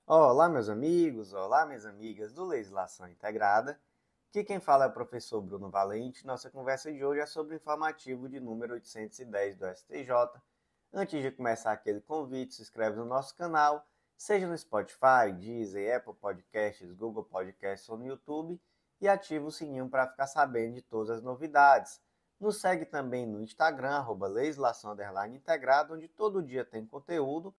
Olá, meus amigos, olá, minhas amigas do Legislação Integrada. Aqui quem fala é o professor Bruno Valente. Nossa conversa de hoje é sobre o informativo de número 810 do STJ. Antes de começar aquele convite, se inscreve no nosso canal, seja no Spotify, Deezer, Apple Podcasts, Google Podcasts ou no YouTube, e ativa o sininho para ficar sabendo de todas as novidades. Nos segue também no Instagram, @legislação_integrada, onde todo dia tem conteúdo.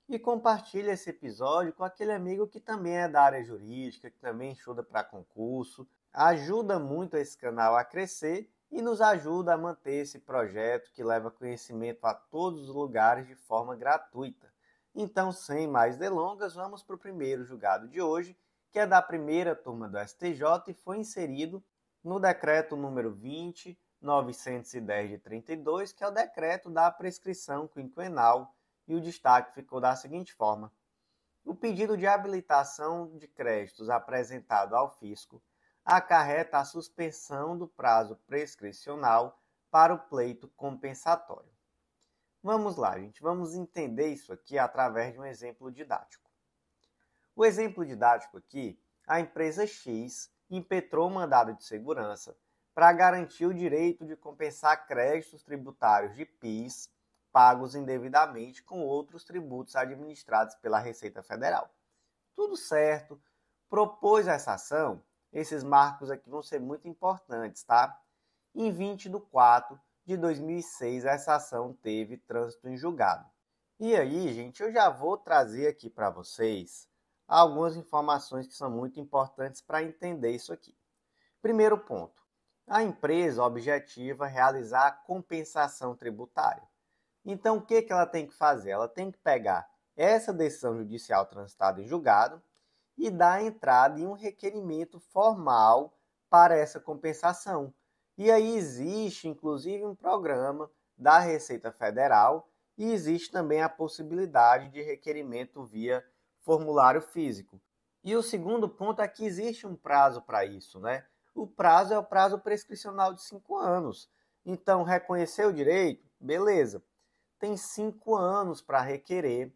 E compartilhe esse episódio com aquele amigo que também é da área jurídica, que também estuda para concurso. Ajuda muito esse canal a crescer e nos ajuda a manter esse projeto que leva conhecimento a todos os lugares de forma gratuita. Então, sem mais delongas, vamos para o primeiro julgado de hoje, que é da primeira turma do STJ e foi inserido no decreto número 20.910 de 32, que é o decreto da prescrição quinquenal. E o destaque ficou da seguinte forma: o pedido de habilitação de créditos apresentado ao fisco acarreta a suspensão do prazo prescricional para o pleito compensatório. Vamos lá, gente, vamos entender isso aqui através de um exemplo didático. O exemplo didático aqui, a empresa X impetrou um mandado de segurança para garantir o direito de compensar créditos tributários de PIS pagos indevidamente com outros tributos administrados pela Receita Federal. Tudo certo, propôs essa ação, esses marcos aqui vão ser muito importantes, tá? Em 20 de 4 de 2006, essa ação teve trânsito em julgado. E aí, gente, eu já vou trazer aqui para vocês algumas informações que são muito importantes para entender isso aqui. Primeiro ponto, a empresa objetiva realizar a compensação tributária. Então, o que ela tem que fazer? Ela tem que pegar essa decisão judicial transitada em julgado e dar entrada em um requerimento formal para essa compensação. E aí existe, inclusive, um programa da Receita Federal e existe também a possibilidade de requerimento via formulário físico. E o segundo ponto é que existe um prazo para isso, né? O prazo é o prazo prescricional de 5 anos. Então, reconhecer o direito, beleza. Tem 5 anos para requerer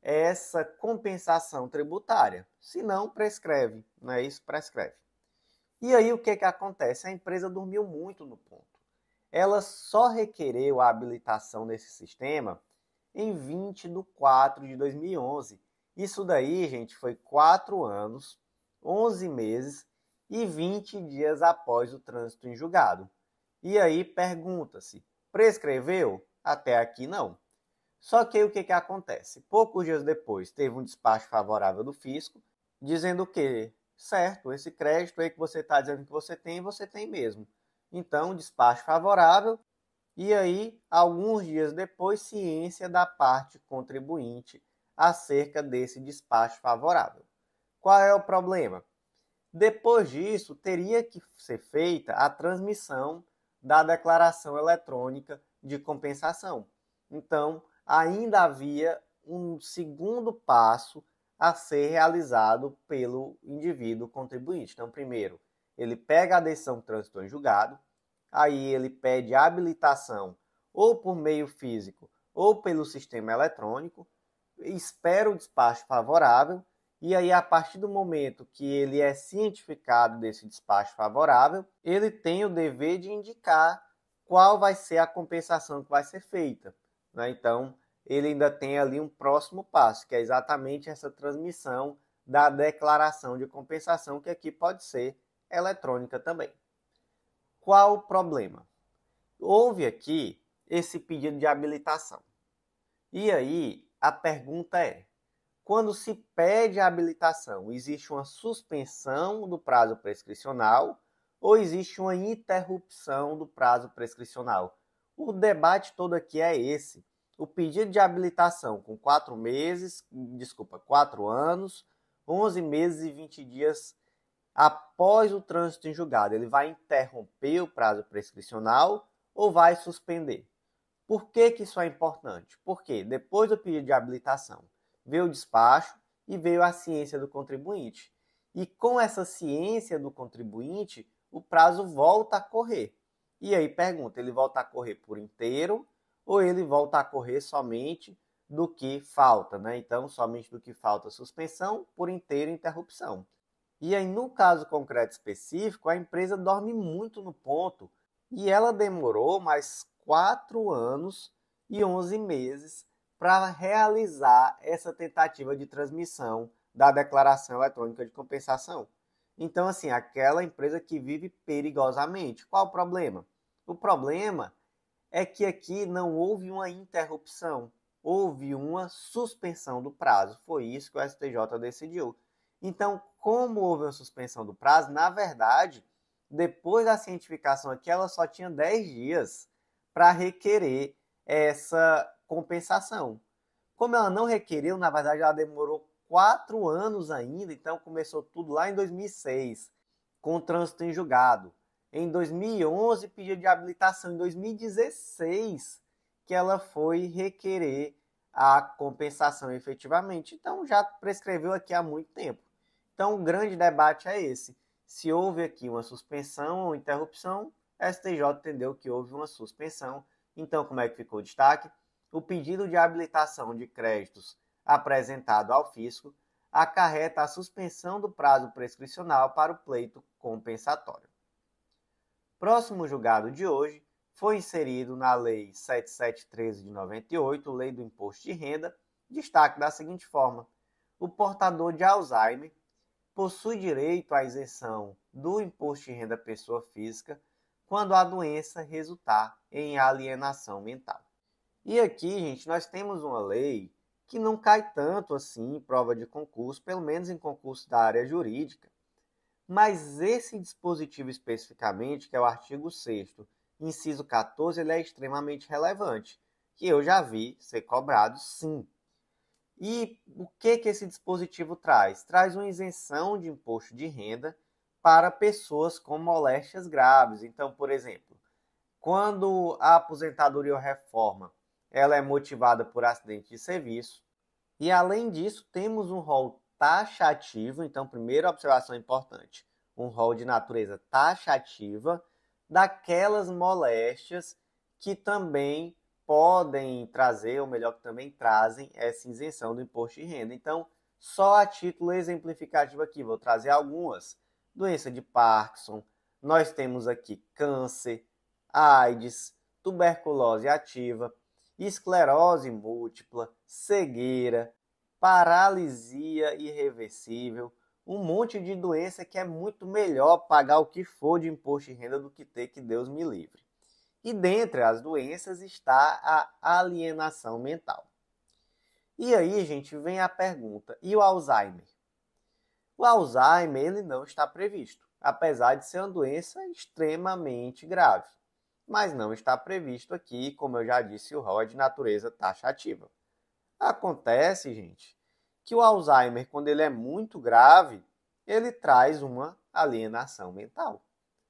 essa compensação tributária. Se não, prescreve. Não é isso? Prescreve. E aí o que acontece? A empresa dormiu muito no ponto. Ela só requereu a habilitação desse sistema em 20 de 4 de 2011. Isso daí, gente, foi 4 anos, 11 meses e 20 dias após o trânsito em julgado. E aí pergunta-se, prescreveu? Até aqui não. Só que aí o que acontece? Poucos dias depois teve um despacho favorável do fisco, dizendo que, certo, esse crédito aí que você está dizendo que você tem mesmo. Então, despacho favorável, e aí, alguns dias depois, ciência da parte contribuinte acerca desse despacho favorável. Qual é o problema? Depois disso, teria que ser feita a transmissão da declaração eletrônica de compensação. Então, ainda havia um segundo passo a ser realizado pelo indivíduo contribuinte. Então, primeiro, ele pega a decisão que transitou em julgado, aí ele pede a habilitação ou por meio físico ou pelo sistema eletrônico, espera o despacho favorável, e aí, a partir do momento que ele é cientificado desse despacho favorável, ele tem o dever de indicar qual vai ser a compensação que vai ser feita, né? Então, ele ainda tem ali um próximo passo, que é exatamente essa transmissão da declaração de compensação, que aqui pode ser eletrônica também. Qual o problema? Houve aqui esse pedido de habilitação. E aí, a pergunta é, quando se pede a habilitação, existe uma suspensão do prazo prescricional ou existe uma interrupção do prazo prescricional? O debate todo aqui é esse. O pedido de habilitação com 4 anos, 11 meses e 20 dias após o trânsito em julgado, ele vai interromper o prazo prescricional ou vai suspender? Por que isso é importante? Porque depois do pedido de habilitação, veio o despacho e veio a ciência do contribuinte. E com essa ciência do contribuinte, o prazo volta a correr. E aí pergunta, ele volta a correr por inteiro ou ele volta a correr somente do que falta, né? Então, somente do que falta suspensão, por inteiro interrupção. E aí, no caso concreto específico, a empresa dorme muito no ponto e ela demorou mais 4 anos e 11 meses para realizar essa tentativa de transmissão da declaração eletrônica de compensação. Então, assim, aquela empresa que vive perigosamente. Qual o problema? O problema é que aqui não houve uma interrupção, houve uma suspensão do prazo. Foi isso que o STJ decidiu. Então, como houve uma suspensão do prazo, na verdade, depois da cientificação aqui, ela só tinha 10 dias para requerer essa compensação. Como ela não requeriu, na verdade, ela demorou 4 anos ainda, então começou tudo lá em 2006, com o trânsito em julgado. Em 2011, pedido de habilitação. Em 2016, que ela foi requerer a compensação efetivamente. Então, já prescreveu aqui há muito tempo. Então, o grande debate é esse. Se houve aqui uma suspensão ou interrupção, a STJ entendeu que houve uma suspensão. Então, como é que ficou o destaque? O pedido de habilitação de créditos apresentado ao fisco acarreta a suspensão do prazo prescricional para o pleito compensatório. Próximo julgado de hoje foi inserido na Lei 7713 de 98, Lei do Imposto de Renda, destaque da seguinte forma: o portador de Alzheimer possui direito à isenção do imposto de renda pessoa física quando a doença resultar em alienação mental. E aqui, gente, nós temos uma lei que não cai tanto assim em prova de concurso, pelo menos em concurso da área jurídica. Mas esse dispositivo especificamente, que é o artigo 6º, inciso 14, ele é extremamente relevante, que eu já vi ser cobrado sim. E o que esse dispositivo traz? Traz uma isenção de imposto de renda para pessoas com moléstias graves. Então, por exemplo, quando a aposentadoria ou reforma ela é motivada por acidente de serviço, e além disso temos um rol taxativo. Então, primeira observação importante, um rol de natureza taxativa daquelas moléstias que também podem trazer, ou melhor, que também trazem essa isenção do imposto de renda. Então, só a título exemplificativo aqui, vou trazer algumas. Doença de Parkinson, nós temos aqui câncer, AIDS, tuberculose ativa, esclerose múltipla, cegueira, paralisia irreversível, um monte de doença que é muito melhor pagar o que for de imposto de renda do que ter, que Deus me livre. E dentre as doenças está a alienação mental. E aí, gente, vem a pergunta: e o Alzheimer? O Alzheimer ele não está previsto, apesar de ser uma doença extremamente grave. Mas não está previsto aqui, como eu já disse, o rol é de natureza taxativa. Acontece, gente, que o Alzheimer, quando ele é muito grave, ele traz uma alienação mental.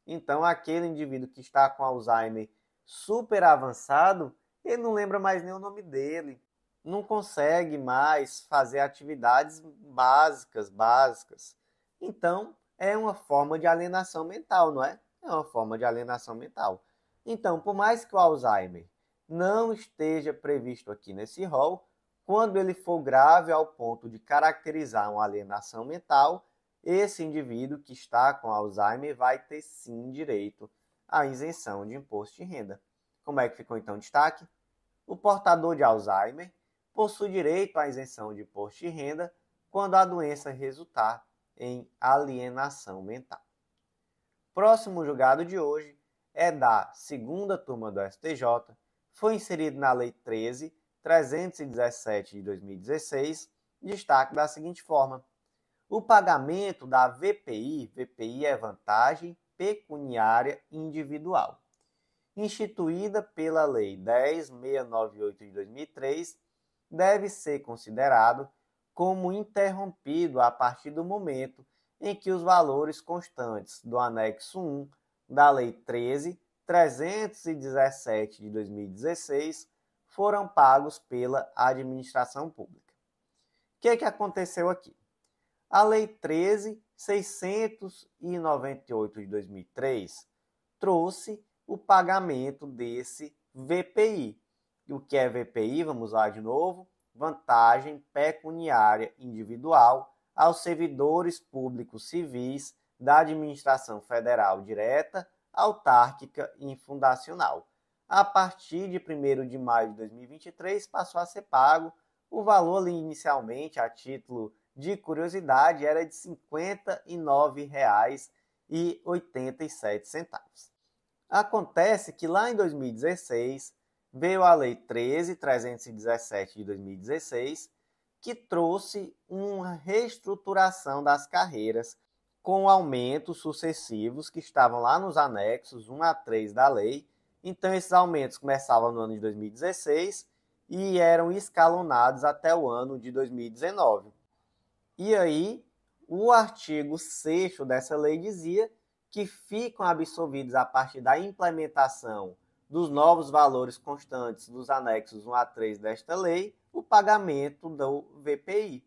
Então, aquele indivíduo que está com Alzheimer super avançado, ele não lembra mais nem o nome dele, não consegue mais fazer atividades básicas. Então, é uma forma de alienação mental, não é? É uma forma de alienação mental. Então, por mais que o Alzheimer não esteja previsto aqui nesse rol, quando ele for grave ao ponto de caracterizar uma alienação mental, esse indivíduo que está com Alzheimer vai ter sim direito à isenção de imposto de renda. Como é que ficou então o destaque? O portador de Alzheimer possui direito à isenção de imposto de renda quando a doença resultar em alienação mental. Próximo julgado de hoje é da segunda turma do STJ, foi inserido na Lei 13.317 de 2016, destaque da seguinte forma: o pagamento da VPI é vantagem pecuniária individual, instituída pela Lei 10.698 de 2003, deve ser considerado como interrompido a partir do momento em que os valores constantes do anexo 1 da Lei 13.317 de 2016 foram pagos pela administração pública. O que aconteceu aqui? A Lei 13.698 de 2003 trouxe o pagamento desse VPI. E o que é VPI? Vamos lá de novo. vantagem pecuniária individual aos servidores públicos civis da administração federal direta, autárquica e fundacional. A partir de 1º de maio de 2023, passou a ser pago. O valor ali, inicialmente, a título de curiosidade, era de R$ 59,87. Acontece que lá em 2016, veio a Lei 13.317 de 2016, que trouxe uma reestruturação das carreiras com aumentos sucessivos que estavam lá nos anexos 1 a 3 da lei. Então, esses aumentos começavam no ano de 2016 e eram escalonados até o ano de 2019. E aí, o artigo 6º dessa lei dizia que ficam absolvidos a partir da implementação dos novos valores constantes dos anexos 1 a 3 desta lei, o pagamento do VPI.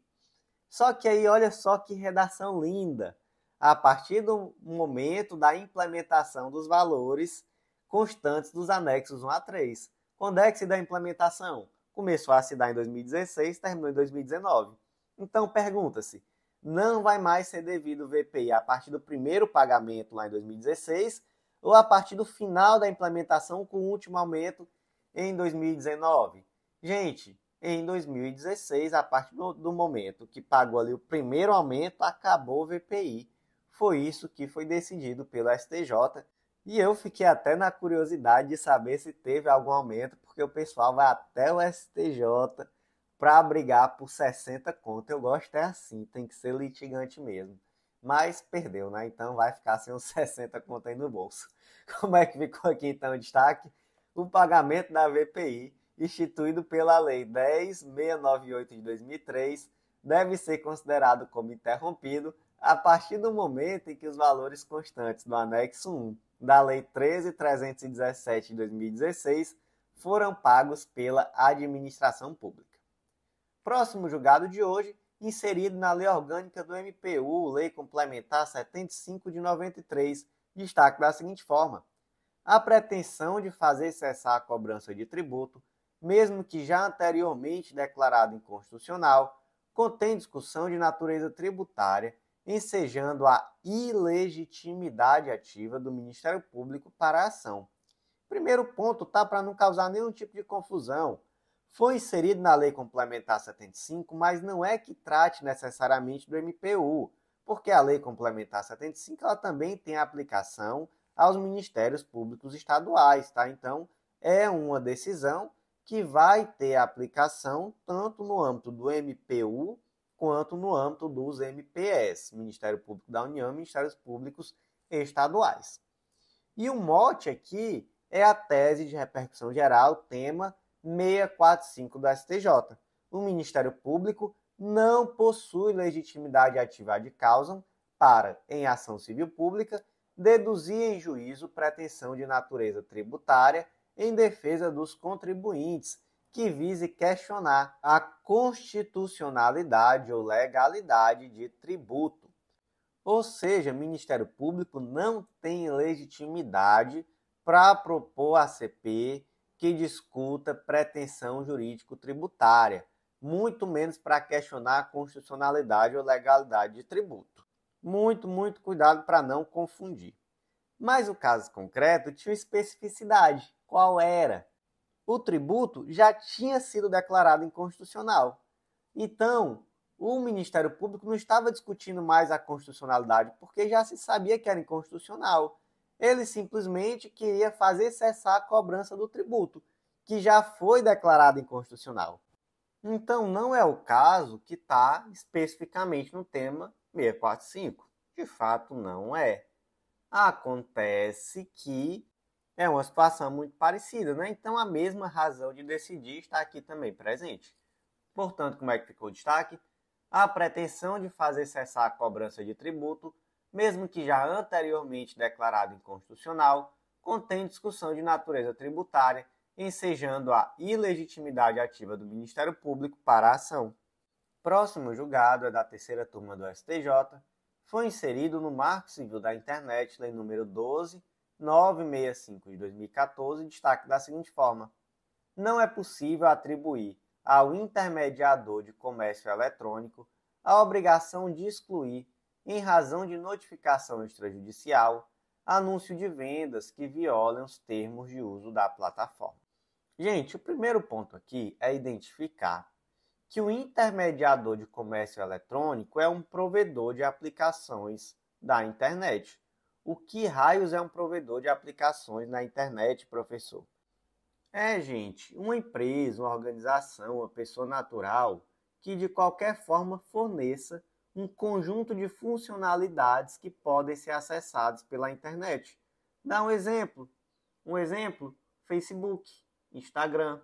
Só que aí, olha só que redação linda! A partir do momento da implementação dos valores constantes dos anexos 1 a 3. Quando é que se dá a implementação? Começou a se dar em 2016, terminou em 2019. Então, pergunta-se, não vai mais ser devido o VPI a partir do primeiro pagamento lá em 2016 ou a partir do final da implementação com o último aumento em 2019? Gente, em 2016, a partir do momento que pagou ali o primeiro aumento, acabou o VPI. Foi isso que foi decidido pelo STJ. E eu fiquei até na curiosidade de saber se teve algum aumento, porque o pessoal vai até o STJ para brigar por 60 conto. Eu gosto é assim, tem que ser litigante mesmo. Mas perdeu, né? Então vai ficar sem uns 60 conto aí no bolso. Como é que ficou aqui então o destaque? O pagamento da VPI, instituído pela Lei 10.698 de 2003, deve ser considerado como interrompido a partir do momento em que os valores constantes do anexo 1 da Lei 13.317 de 2016 foram pagos pela administração pública. Próximo julgado de hoje, inserido na Lei Orgânica do MPU, Lei Complementar 75 de 93, destaque da seguinte forma: a pretensão de fazer cessar a cobrança de tributo, mesmo que já anteriormente declarado inconstitucional, contém discussão de natureza tributária, ensejando a ilegitimidade ativa do Ministério Público para a ação. Primeiro ponto, tá, para não causar nenhum tipo de confusão. Foi inserido na Lei Complementar 75, mas não é que trate necessariamente do MPU, porque a Lei Complementar 75 ela também tem aplicação aos Ministérios Públicos Estaduais, tá? Então, é uma decisão que vai ter aplicação tanto no âmbito do MPU quanto no âmbito dos MPS, Ministério Público da União e Ministérios Públicos Estaduais. E o mote aqui é a tese de repercussão geral, tema 645 do STJ. O Ministério Público não possui legitimidade ativa ad causam para, em ação civil pública, deduzir em juízo pretensão de natureza tributária em defesa dos contribuintes, que vise questionar a constitucionalidade ou legalidade de tributo. Ou seja, o Ministério Público não tem legitimidade para propor a CP que discuta pretensão jurídico-tributária, muito menos para questionar a constitucionalidade ou legalidade de tributo. Muito cuidado para não confundir. Mas o caso concreto tinha especificidade. Qual era? O tributo já tinha sido declarado inconstitucional. Então, o Ministério Público não estava discutindo mais a constitucionalidade, porque já se sabia que era inconstitucional. Ele simplesmente queria fazer cessar a cobrança do tributo, que já foi declarado inconstitucional. Então, não é o caso que está especificamente no tema 645. De fato, não é. Acontece que é uma situação muito parecida, né? Então, a mesma razão de decidir está aqui também presente. Portanto, como é que ficou o destaque? A pretensão de fazer cessar a cobrança de tributo, mesmo que já anteriormente declarado inconstitucional, contém discussão de natureza tributária, ensejando a ilegitimidade ativa do Ministério Público para a ação. Próximo julgado é da terceira turma do STJ, foi inserido no Marco Civil da Internet, Lei nº 12.965 de 2014, destaque da seguinte forma: não é possível atribuir ao intermediador de comércio eletrônico a obrigação de excluir, em razão de notificação extrajudicial, anúncio de vendas que violem os termos de uso da plataforma. Gente, o primeiro ponto aqui é identificar que o intermediador de comércio eletrônico é um provedor de aplicações da internet. O que raios é um provedor de aplicações na internet, professor? Gente, uma empresa, uma organização, uma pessoa natural que de qualquer forma forneça um conjunto de funcionalidades que podem ser acessadas pela internet. Dá um exemplo. Facebook, Instagram.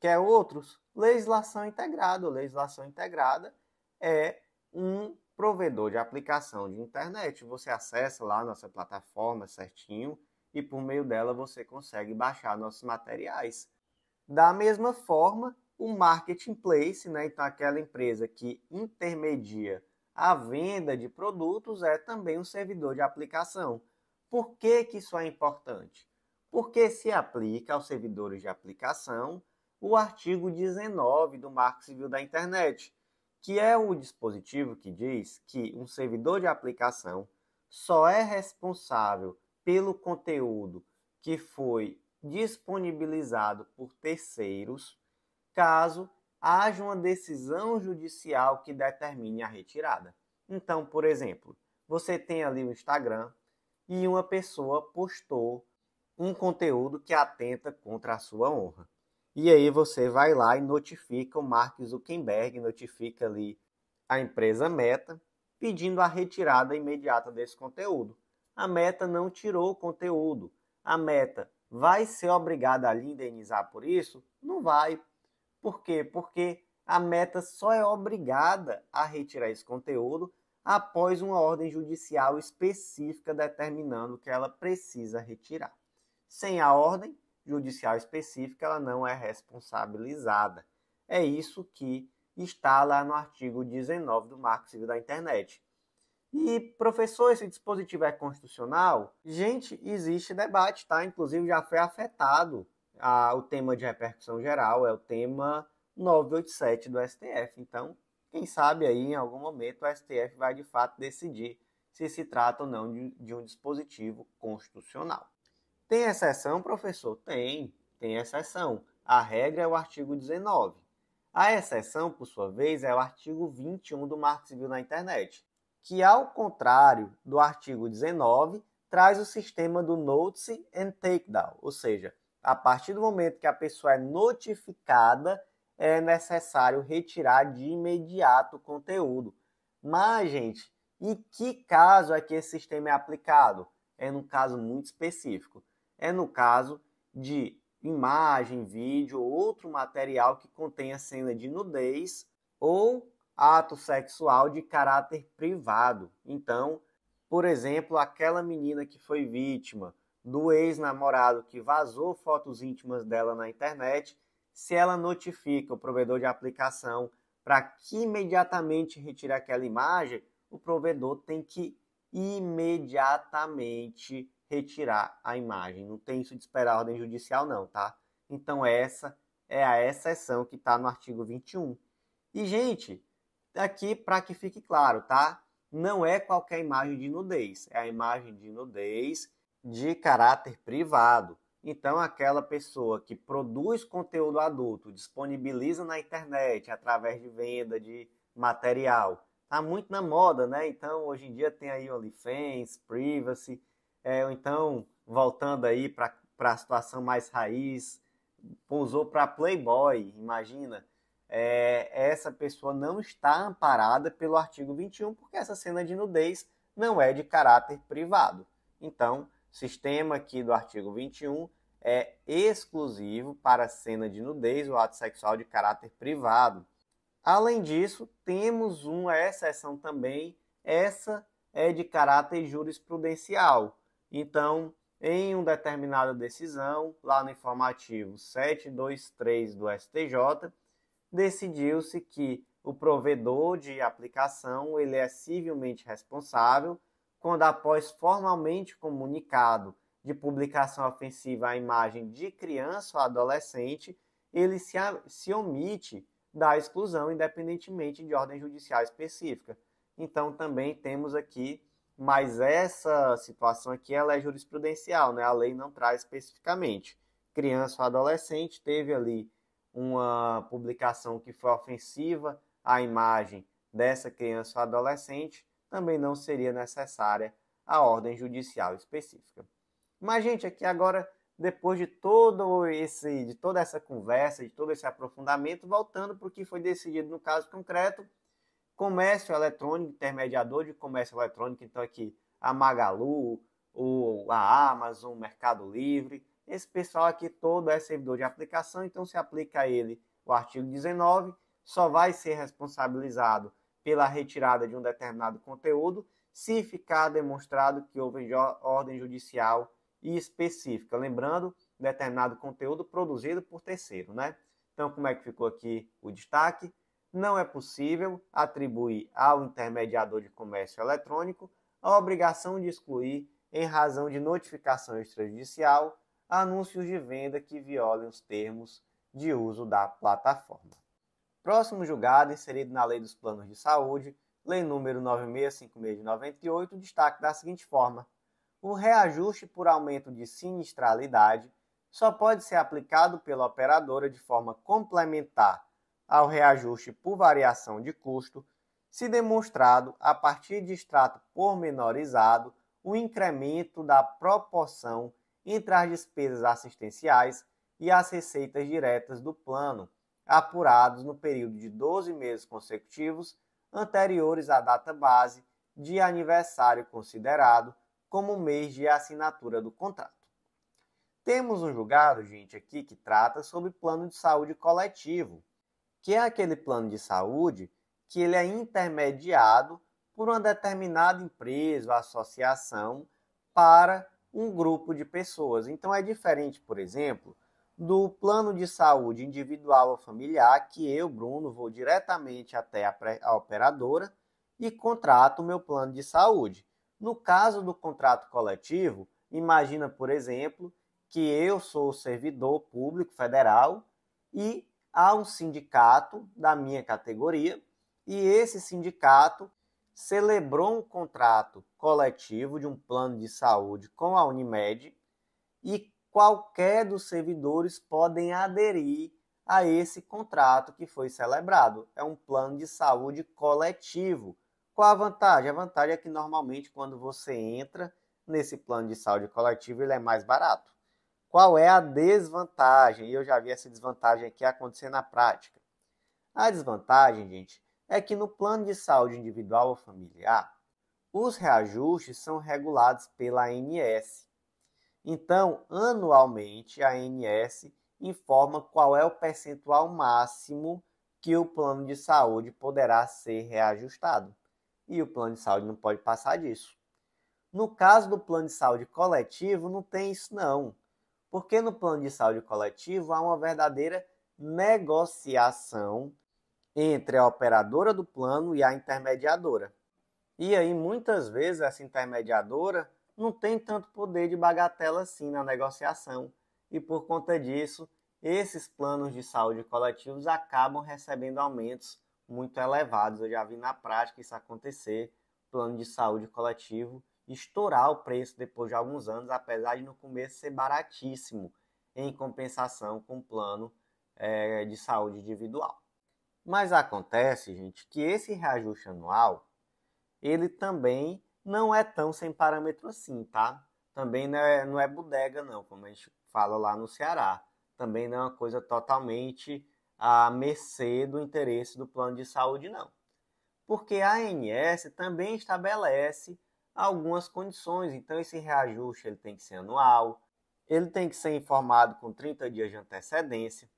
Quer outros? Legislação integrada. Legislação integrada é um provedor de aplicação de internet. Você acessa lá a nossa plataforma certinho e por meio dela você consegue baixar nossos materiais. Da mesma forma, o marketplace, então aquela empresa que intermedia a venda de produtos, é também um servidor de aplicação. Por que isso é importante? Porque se aplica aos servidores de aplicação o artigo 19 do Marco Civil da Internet, que é o dispositivo que diz que um servidor de aplicação só é responsável pelo conteúdo que foi disponibilizado por terceiros, caso haja uma decisão judicial que determine a retirada. Então, por exemplo, você tem ali o Instagram e uma pessoa postou um conteúdo que atenta contra a sua honra. E aí você vai lá e notifica o Mark Zuckerberg, notifica ali a empresa Meta, pedindo a retirada imediata desse conteúdo. A Meta não tirou o conteúdo. A Meta vai ser obrigada a lhe indenizar por isso? Não vai. Por quê? Porque a Meta só é obrigada a retirar esse conteúdo após uma ordem judicial específica determinando que ela precisa retirar. Sem a ordem judicial específica, ela não é responsabilizada. É isso que está lá no artigo 19 do Marco Civil da Internet. E, professor, esse dispositivo é constitucional? Gente, existe debate, tá? Inclusive já foi afetado o tema de repercussão geral, é o tema 987 do STF. Então, quem sabe aí em algum momento o STF vai de fato decidir se se trata ou não de um dispositivo constitucional. Tem exceção, professor? Tem exceção. A regra é o artigo 19. A exceção, por sua vez, é o artigo 21 do Marco Civil da Internet, que, ao contrário do artigo 19, traz o sistema do Notice and Takedown, ou seja, a partir do momento que a pessoa é notificada, é necessário retirar de imediato o conteúdo. Mas, gente, em que caso é que esse sistema é aplicado? É num caso muito específico. É no caso de imagem, vídeo ou outro material que contenha cena de nudez ou ato sexual de caráter privado. Então, por exemplo, aquela menina que foi vítima do ex-namorado que vazou fotos íntimas dela na internet, se ela notifica o provedor de aplicação para que imediatamente retire aquela imagem, o provedor tem que imediatamente retirar a imagem. Não tem isso de esperar a ordem judicial não, tá? Então essa é a exceção que está no artigo 21. E, gente, aqui para que fique claro, tá? Não é qualquer imagem de nudez. É a imagem de nudez de caráter privado. Então, aquela pessoa que produz conteúdo adulto, disponibiliza na internet através de venda de material, tá muito na moda, né? Então, hoje em dia tem aí OnlyFans, Privacy, ou então, voltando aí para a situação mais raiz, pousou para Playboy, imagina. Essa pessoa não está amparada pelo artigo 21, porque essa cena de nudez não é de caráter privado. Então, o sistema aqui do artigo 21 é exclusivo para cena de nudez ou ato sexual de caráter privado. Além disso, temos uma exceção também, essa é de caráter jurisprudencial. Então, em uma determinada decisão, lá no informativo 723 do STJ, decidiu-se que o provedor de aplicação ele é civilmente responsável quando, após formalmente comunicado de publicação ofensiva à imagem de criança ou adolescente, ele se omite da exclusão, independentemente de ordem judicial específica. Então, também temos aqui, mas essa situação aqui ela é jurisprudencial, né? A lei não traz especificamente. Criança ou adolescente teve ali uma publicação que foi ofensiva à imagem dessa criança ou adolescente, também não seria necessária a ordem judicial específica. Mas, gente, aqui agora, depois de toda essa conversa, de todo esse aprofundamento, voltando para o que foi decidido no caso concreto, comércio eletrônico, intermediador de comércio eletrônico, então aqui a Magalu, a Amazon, o Mercado Livre, esse pessoal aqui todo é servidor de aplicação, então se aplica a ele o artigo 19, só vai ser responsabilizado pela retirada de um determinado conteúdo se ficar demonstrado que houve ordem judicial específica. Lembrando, determinado conteúdo produzido por terceiro, né? Então, como é que ficou aqui o destaque? Não é possível atribuir ao intermediador de comércio eletrônico a obrigação de excluir, em razão de notificação extrajudicial, anúncios de venda que violem os termos de uso da plataforma. Próximo julgado, inserido na Lei dos Planos de Saúde, Lei número 9656 de 98, destaque da seguinte forma: o reajuste por aumento de sinistralidade só pode ser aplicado pela operadora de forma complementar ao reajuste por variação de custo, se demonstrado, a partir de extrato pormenorizado, o incremento da proporção entre as despesas assistenciais e as receitas diretas do plano, apurados no período de 12 meses consecutivos anteriores à data base de aniversário considerado como mês de assinatura do contrato. Temos um julgado, gente, aqui que trata sobre plano de saúde coletivo, que é aquele plano de saúde que ele é intermediado por uma determinada empresa ou associação para um grupo de pessoas. Então é diferente, por exemplo, do plano de saúde individual ou familiar, que eu, Bruno, vou diretamente até a operadora e contrato o meu plano de saúde. No caso do contrato coletivo, imagina, por exemplo, que eu sou servidor público federal e há um sindicato da minha categoria e esse sindicato celebrou um contrato coletivo de um plano de saúde com a Unimed e qualquer dos servidores podem aderir a esse contrato que foi celebrado. É um plano de saúde coletivo. Qual a vantagem? A vantagem é que normalmente quando você entra nesse plano de saúde coletivo ele é mais barato. Qual é a desvantagem? E eu já vi essa desvantagem aqui acontecer na prática. A desvantagem, gente, é que no plano de saúde individual ou familiar, os reajustes são regulados pela ANS. Então, anualmente, a ANS informa qual é o percentual máximo que o plano de saúde poderá ser reajustado. E o plano de saúde não pode passar disso. No caso do plano de saúde coletivo, não tem isso não. Porque no plano de saúde coletivo há uma verdadeira negociação entre a operadora do plano e a intermediadora. E aí, muitas vezes, essa intermediadora não tem tanto poder de bagatela assim na negociação. E por conta disso, esses planos de saúde coletivos acabam recebendo aumentos muito elevados. Eu já vi na prática isso acontecer, plano de saúde coletivo estourar o preço depois de alguns anos, apesar de no começo ser baratíssimo, em compensação com o plano de saúde individual. Mas acontece, gente, que esse reajuste anual, ele também não é tão sem parâmetro assim, tá? Também não é bodega não, como a gente fala lá no Ceará. Também não é uma coisa totalmente à mercê do interesse do plano de saúde, não. Porque a ANS também estabelece algumas condições. Então, esse reajuste ele tem que ser anual, ele tem que ser informado com 30 dias de antecedência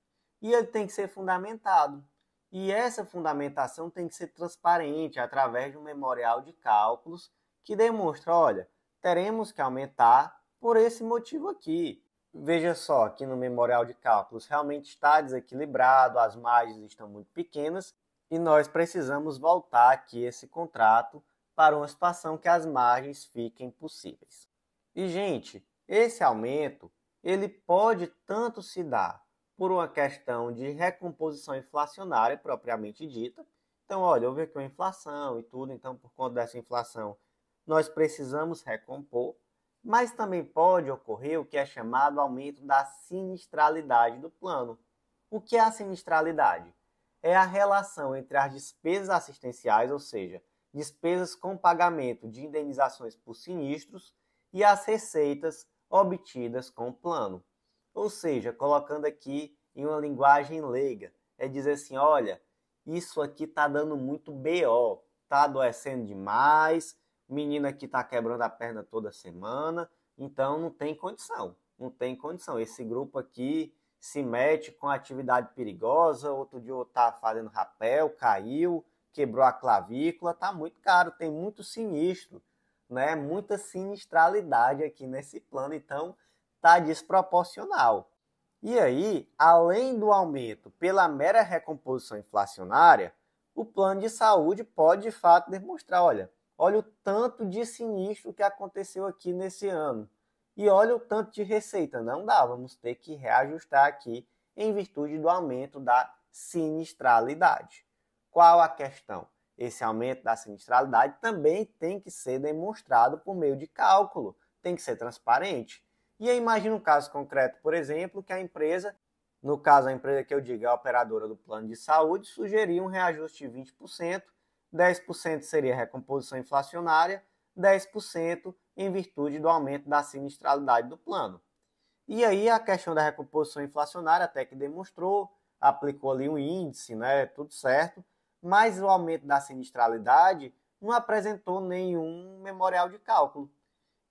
e ele tem que ser fundamentado. E essa fundamentação tem que ser transparente através de um memorial de cálculos que demonstra, olha, teremos que aumentar por esse motivo aqui. Veja só, aqui no memorial de cálculos realmente está desequilibrado, as margens estão muito pequenas e nós precisamos voltar aqui esse contrato para uma situação que as margens fiquem possíveis. E, gente, esse aumento ele pode tanto se dar por uma questão de recomposição inflacionária propriamente dita. Então, olha, houve aqui uma inflação e tudo, então por conta dessa inflação nós precisamos recompor, mas também pode ocorrer o que é chamado aumento da sinistralidade do plano. O que é a sinistralidade? É a relação entre as despesas assistenciais, ou seja, despesas com pagamento de indenizações por sinistros, e as receitas obtidas com o plano. Ou seja, colocando aqui em uma linguagem leiga, é dizer assim, olha, isso aqui está dando muito BO, está adoecendo demais, o menino aqui está quebrando a perna toda semana, então não tem condição, não tem condição. Esse grupo aqui se mete com atividade perigosa, outro dia está fazendo rapel, caiu, quebrou a clavícula, está muito caro, tem muito sinistro, né? Muita sinistralidade aqui nesse plano, então está desproporcional. E aí, além do aumento pela mera recomposição inflacionária, o plano de saúde pode de fato demonstrar, olha o tanto de sinistro que aconteceu aqui nesse ano. E olha o tanto de receita. Não dá, vamos ter que reajustar aqui em virtude do aumento da sinistralidade. Qual a questão? Esse aumento da sinistralidade também tem que ser demonstrado por meio de cálculo, tem que ser transparente. E aí imagina um caso concreto, por exemplo, que a empresa, no caso a empresa que eu digo é a operadora do plano de saúde, sugeria um reajuste de 20%, 10% seria recomposição inflacionária, 10% em virtude do aumento da sinistralidade do plano. E aí a questão da recomposição inflacionária até que demonstrou, aplicou ali um índice, né, tudo certo, mas o aumento da sinistralidade não apresentou nenhum memorial de cálculo.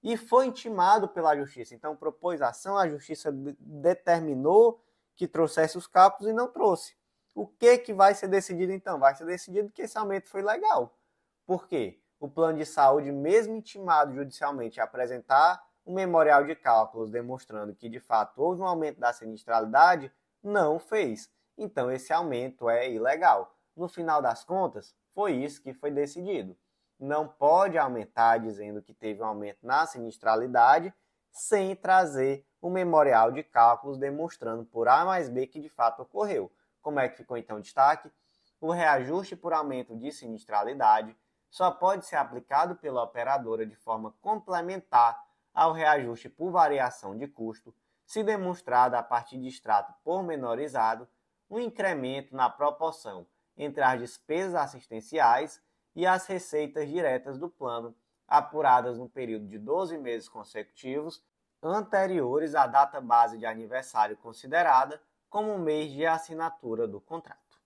E foi intimado pela Justiça. Então propôs ação, a Justiça determinou que trouxesse os cálculos e não trouxe. O que vai ser decidido então? Vai ser decidido que esse aumento foi legal. Por quê? O plano de saúde, mesmo intimado judicialmente a apresentar um memorial de cálculos demonstrando que de fato houve um aumento da sinistralidade, não fez. Então esse aumento é ilegal. No final das contas, foi isso que foi decidido. Não pode aumentar dizendo que teve um aumento na sinistralidade sem trazer um memorial de cálculos demonstrando por A mais B que de fato ocorreu. Como é que ficou então o destaque? O reajuste por aumento de sinistralidade só pode ser aplicado pela operadora de forma complementar ao reajuste por variação de custo, se demonstrado a partir de extrato pormenorizado um incremento na proporção entre as despesas assistenciais e as receitas diretas do plano, apuradas no período de 12 meses consecutivos anteriores à data base de aniversário considerada como mês de assinatura do contrato.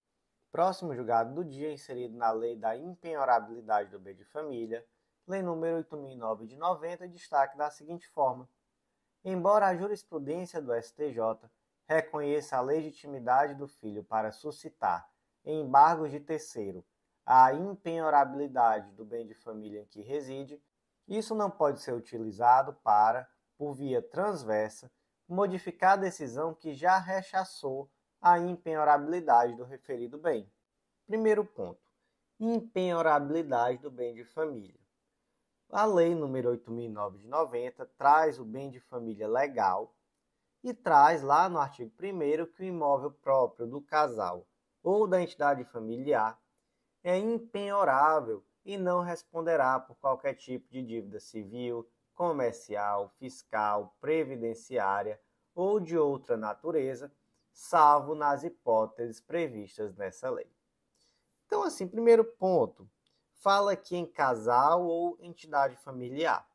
Próximo julgado do dia, inserido na Lei da Impenhorabilidade do Bem de Família, Lei nº 8.009 de 90, destaque da seguinte forma: embora a jurisprudência do STJ reconheça a legitimidade do filho para suscitar, em embargos de terceiro, a impenhorabilidade do bem de família em que reside, isso não pode ser utilizado para, por via transversa, modificar a decisão que já rechaçou a impenhorabilidade do referido bem. Primeiro ponto: impenhorabilidade do bem de família. A Lei nº 8.009 de 90 traz o bem de família legal e traz lá no artigo 1º que o imóvel próprio do casal ou da entidade familiar é impenhorável e não responderá por qualquer tipo de dívida civil, comercial, fiscal, previdenciária ou de outra natureza, salvo nas hipóteses previstas nessa lei. Então, assim, primeiro ponto, fala aqui em casal ou entidade familiar.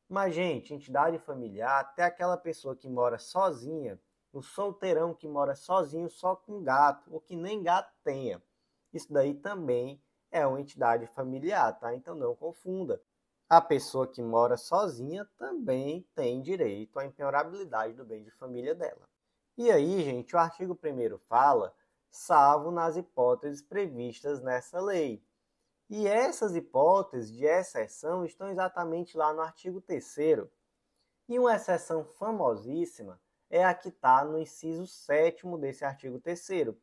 Mas, gente, entidade familiar, até aquela pessoa que mora sozinha, o solteirão que mora sozinho só com gato, ou que nem gato tenha. Isso daí também é uma entidade familiar, tá? Então não confunda. A pessoa que mora sozinha também tem direito à impenhorabilidade do bem de família dela. E aí, gente, o artigo 1º fala, salvo nas hipóteses previstas nessa lei. E essas hipóteses de exceção estão exatamente lá no artigo 3º. E uma exceção famosíssima é a que está no inciso 7º desse artigo 3º,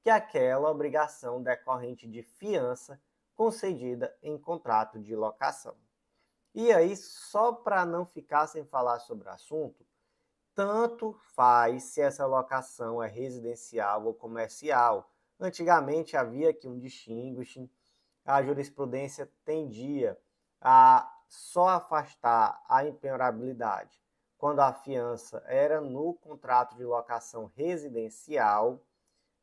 que é aquela obrigação decorrente de fiança concedida em contrato de locação. E aí, só para não ficar sem falar sobre o assunto, tanto faz se essa locação é residencial ou comercial. Antigamente havia aqui um distinguishing, a jurisprudência tendia a só afastar a impenhorabilidade quando a fiança era no contrato de locação residencial,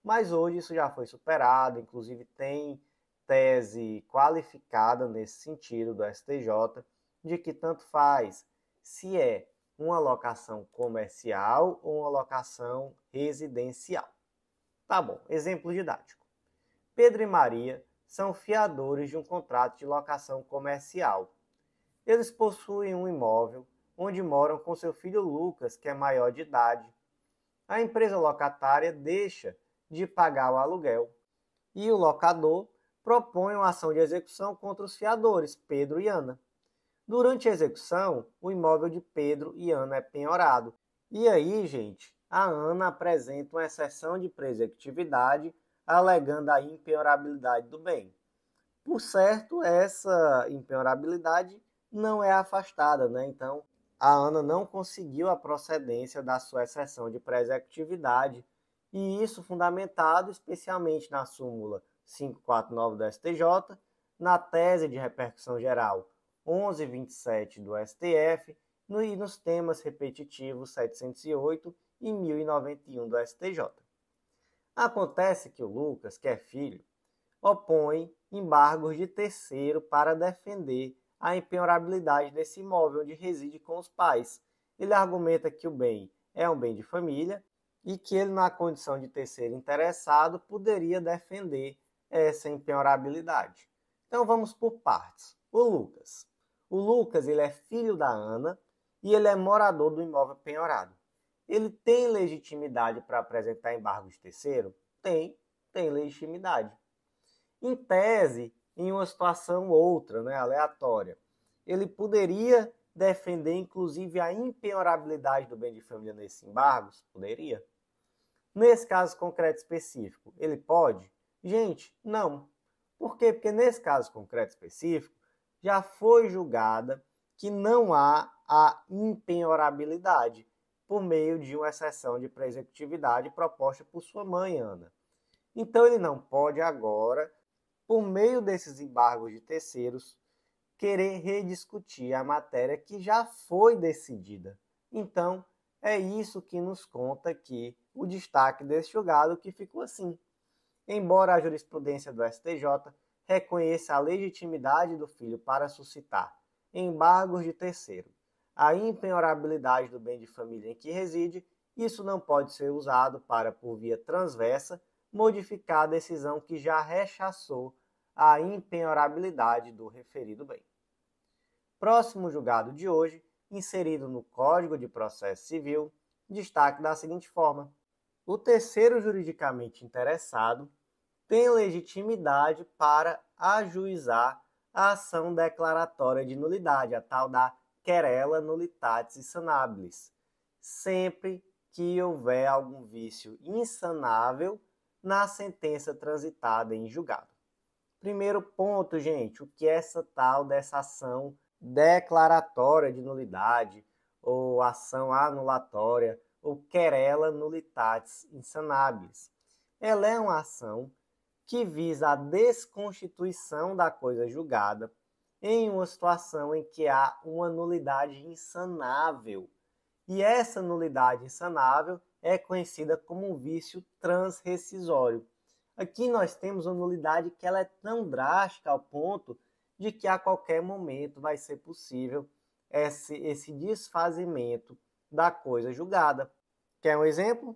mas hoje isso já foi superado, inclusive tem tese qualificada nesse sentido do STJ, de que tanto faz se é uma locação comercial ou uma locação residencial. Tá bom, exemplo didático. Pedro e Maria são fiadores de um contrato de locação comercial. Eles possuem um imóvel onde moram com seu filho Lucas, que é maior de idade. A empresa locatária deixa de pagar o aluguel e o locador propõe uma ação de execução contra os fiadores, Pedro e Ana. Durante a execução, o imóvel de Pedro e Ana é penhorado. E aí, gente, a Ana apresenta uma exceção de presecutividade, alegando a impenhorabilidade do bem. Por certo, essa impenhorabilidade não é afastada, né? Então, a Ana não conseguiu a procedência da sua exceção de presecutividade, e isso fundamentado especialmente na súmula 549 do STJ, na tese de repercussão geral 1127 do STF e nos temas repetitivos 708 e 1091 do STJ. Acontece que o Lucas, que é filho, opõe embargos de terceiro para defender a impenhorabilidade desse imóvel onde reside com os pais. Ele argumenta que o bem é um bem de família e que ele, na condição de terceiro interessado, poderia defender essa impenhorabilidade. Então vamos por partes. O Lucas ele é filho da Ana e ele é morador do imóvel penhorado. Ele tem legitimidade para apresentar embargo de terceiro? Tem legitimidade. Em tese, em uma situação outra, aleatória, ele poderia defender inclusive a impenhorabilidade do bem de família nesses embargos? Poderia. Nesse caso concreto específico, ele pode? Gente, não. Por quê? Porque nesse caso concreto específico, já foi julgada que não há a impenhorabilidade por meio de uma exceção de presecutividade proposta por sua mãe, Ana. Então ele não pode agora, por meio desses embargos de terceiros, querer rediscutir a matéria que já foi decidida. Então, é isso que nos conta aqui o destaque desse julgado, que ficou assim. Embora a jurisprudência do STJ reconheça a legitimidade do filho para suscitar embargos de terceiro, a impenhorabilidade do bem de família em que reside, isso não pode ser usado para, por via transversa, modificar a decisão que já rechaçou a impenhorabilidade do referido bem. Próximo julgado de hoje, inserido no Código de Processo Civil, destaque da seguinte forma: o terceiro juridicamente interessado tem legitimidade para ajuizar a ação declaratória de nulidade, a tal da querela nullitatis insanabilis, sempre que houver algum vício insanável na sentença transitada em julgado. Primeiro ponto, gente, o que é essa tal dessa ação declaratória de nulidade, ou ação anulatória, ou querela nullitatis insanabilis? Ela é uma ação que visa a desconstituição da coisa julgada em uma situação em que há uma nulidade insanável. E essa nulidade insanável é conhecida como um vício transrescisório. Aqui nós temos uma nulidade que ela é tão drástica ao ponto de que a qualquer momento vai ser possível esse desfazimento da coisa julgada. Quer um exemplo?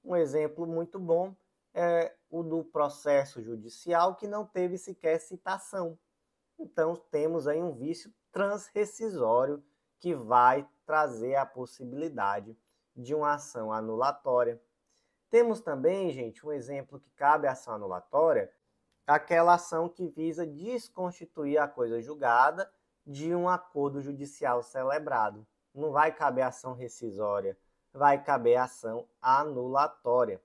Um exemplo muito bom é o do processo judicial que não teve sequer citação. Então temos aí um vício transrescisório que vai trazer a possibilidade de uma ação anulatória. Temos também, gente, um exemplo que cabe à ação anulatória, aquela ação que visa desconstituir a coisa julgada de um acordo judicial celebrado. Não vai caber ação rescisória, vai caber ação anulatória.